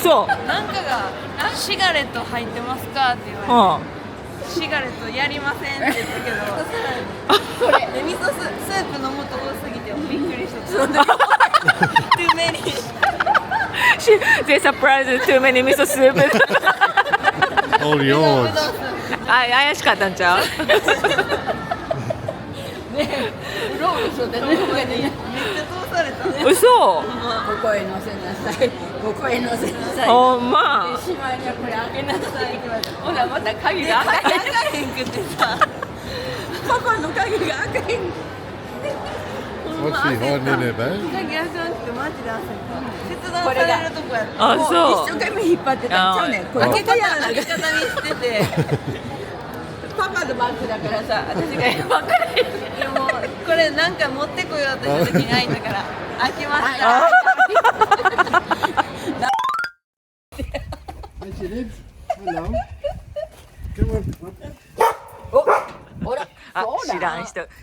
嘘。なんかがシガレット入ってますかって言われて、シガレットやりませんって言ったけど、これで味噌スープ飲むと多すぎてびっくりした。Too many. They surprised too many miso soup. All yours. 怪しかったんちゃう？ね、うろうろしとってね、めっちゃ通された。嘘。ここへ乗せなさい。ここへ乗せなさい。ほんま。しまいにはこれ開けなさいって言われて。ほらまた鍵が開かへんくってさ。パパの鍵が開かへん。What's she hiding in her bag? 鍵開かなくてマジで焦った。切断されるとこやった。あ、そう。一生懸命引っ張ってたんちゃうねん。これ開け方にしてて。パパのバッグだからさ、私が分かれへん。でもこれなんか持ってこようとした時に開いたから開きました。Hello. Come on. ほら、あ、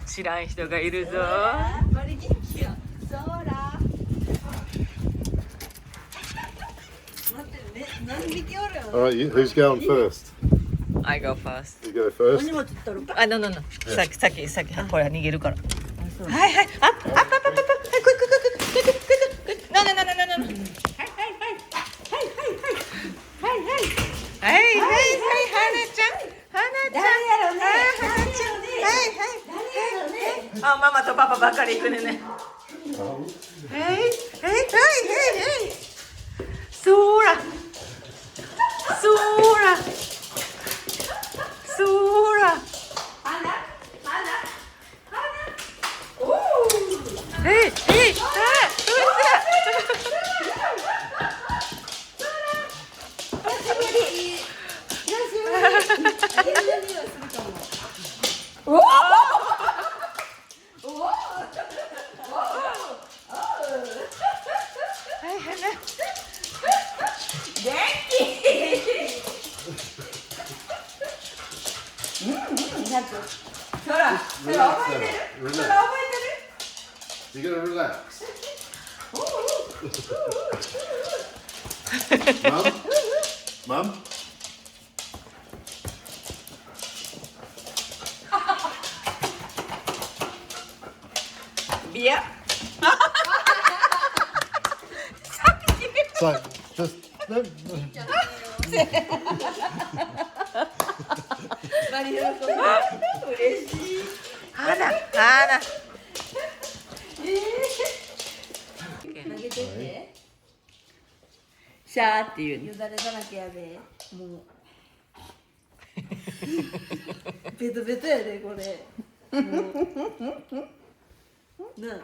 知らん人がいるぞ。バリ元気や。そうだ。待ってね、何匹おるよ。 All right, who's going first? I go first. You go first. 荷物取るか。あ、no。さっき、これ逃げるから。はいはい。あ、クイック。No。はい。花ちゃん。あ、ママとパパばっかり行くね。そら。You gotta relax. Mum? Beer. So, just... No. バリ喜んで嬉しい。花。投げてってシャーっていうよだれだらけやで。もうベトベトやでこれ。もうなあ。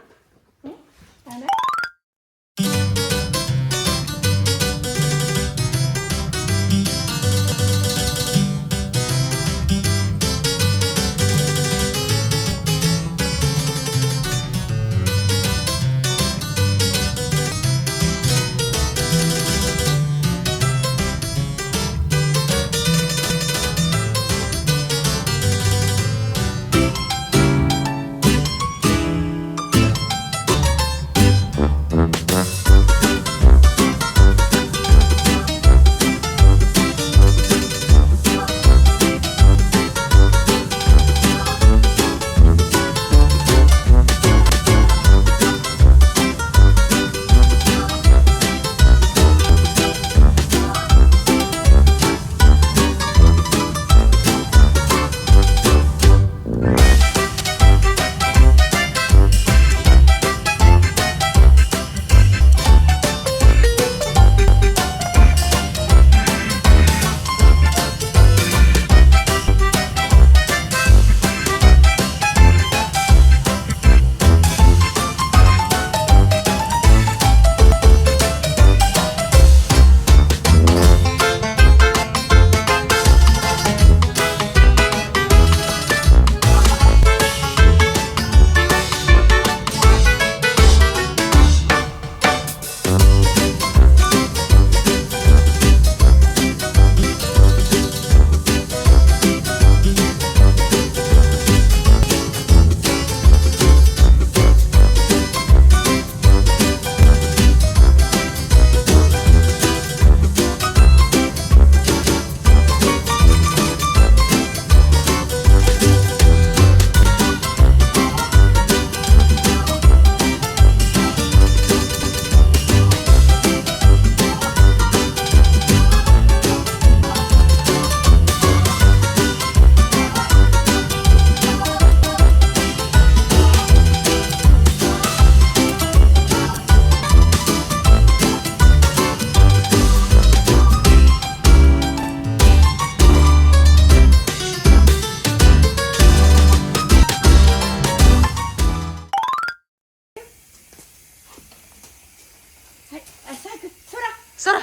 空。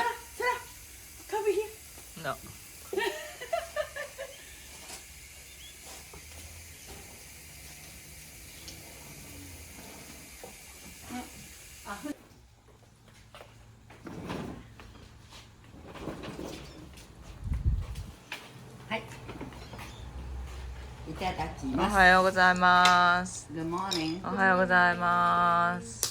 壁ひ。No. はい。いただきおます。はようございます。 Good morning。おはようございます。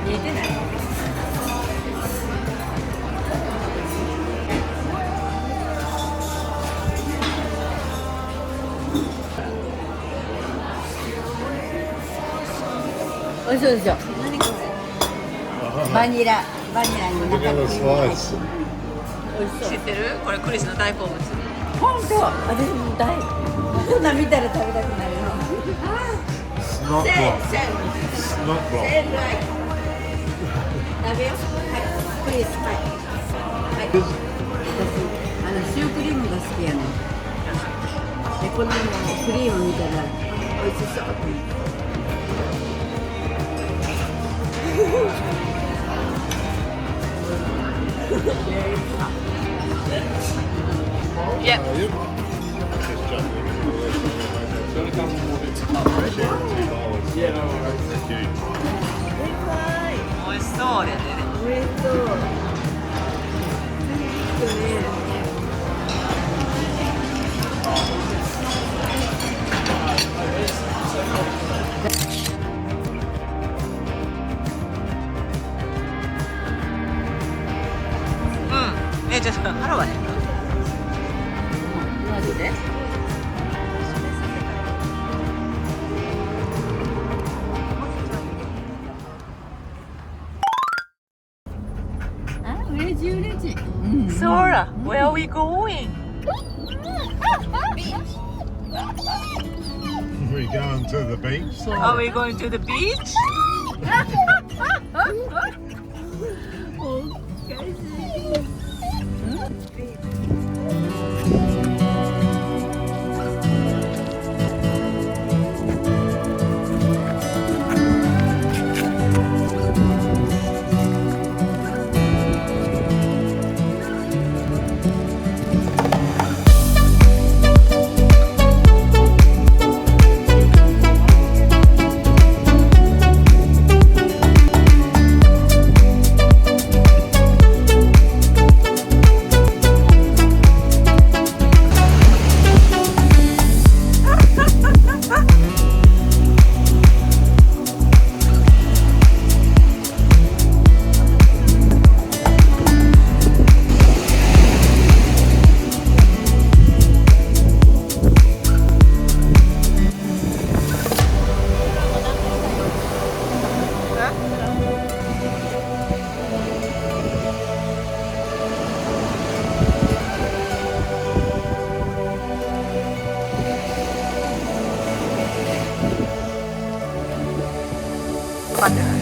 見えてない。美味しそうでしょ。何これ。バニラに Look 中 at に the クリームが入って slice. る。美味しそう。知ってる？これクリスの大好物。本当。私も大。こんなん見たら食べたくなるの。 Snot せ block. せ Snot block. せんらい。食べよう。はい。クリス、はい。はい。私シュークリームが好きやねん。でこのクリーム見たら美味しそうと思って。いや、 Just jumping. Yeah, no, thank you. 美味しそうですね。おめでとう。うん。ちょっと払わへん。マジで？あ、嬉しい嬉しい。Sora, where are we going? We going to the beach? Are we going to the beach? 待って。